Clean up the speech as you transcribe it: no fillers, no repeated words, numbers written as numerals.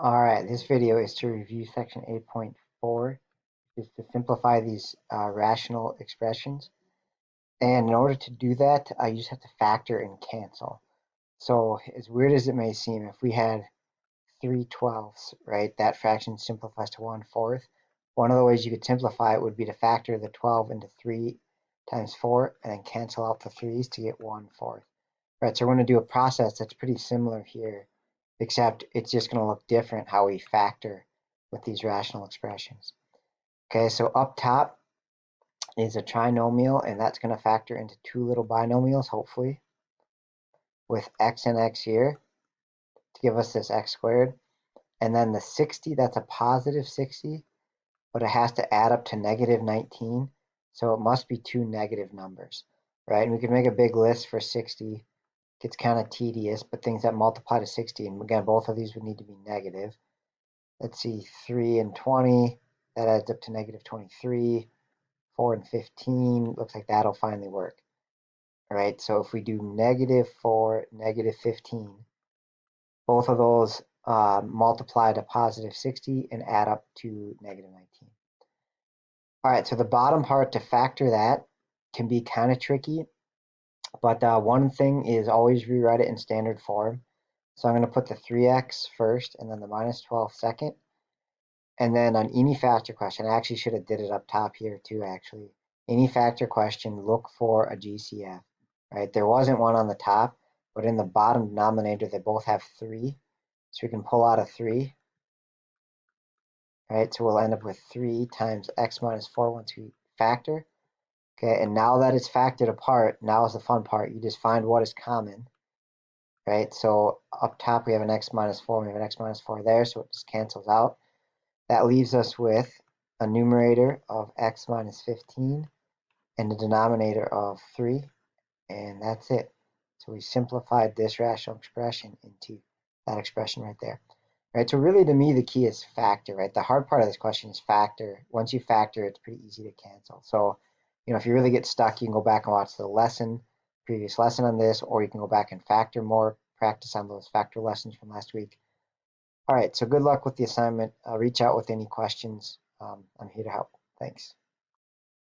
All right, this video is to review section 8.4, is to simplify these rational expressions. And in order to do that, you just have to factor and cancel. So as weird as it may seem, if we had 3/12, right, that fraction simplifies to 1/4. One of the ways you could simplify it would be to factor the 12 into 3 times 4 and then cancel out the 3's to get 1/4. Right, so we're going to do a process that's pretty similar here, except it's just going to look different how we factor with these rational expressions. Okay, so up top is a trinomial, and that's going to factor into two little binomials, hopefully, with x and x here to give us this x squared. And then the 60, that's a positive 60, but it has to add up to negative 19, so it must be two negative numbers, right? And we can make a big list for 60. Gets kind of tedious, but things that multiply to 60, and again, both of these would need to be negative. Let's see, 3 and 20, that adds up to negative 23. 4 and 15, looks like that'll finally work. All right, so if we do negative 4, negative 15, both of those multiply to positive 60 and add up to negative 19. All right, so the bottom part to factor that can be kind of tricky, but one thing is always rewrite it in standard form. So I'm going to put the 3x first and then the minus 12 second. And then on any factor question, I actually should have did it up top here too, actually. Any factor question, look for a GCF, right? There wasn't one on the top, but in the bottom denominator, they both have 3. So we can pull out a 3, right? So we'll end up with 3 times x minus 4 once we factor. Okay, and now that it's factored apart, now is the fun part. You just find what is common, right? So up top, we have an x minus 4, we have an x minus 4 there, so it just cancels out. That leaves us with a numerator of x minus 15 and a denominator of 3, and that's it. So we simplified this rational expression into that expression right there. Right, so really to me the key is factor, right? The hard part of this question is factor. Once you factor, it's pretty easy to cancel. So, if you really get stuck, you can go back and watch the previous lesson on this, or you can go back and factor more, practice on those factor lessons from last week. All right, so good luck with the assignment. Reach out with any questions. I'm here to help. Thanks.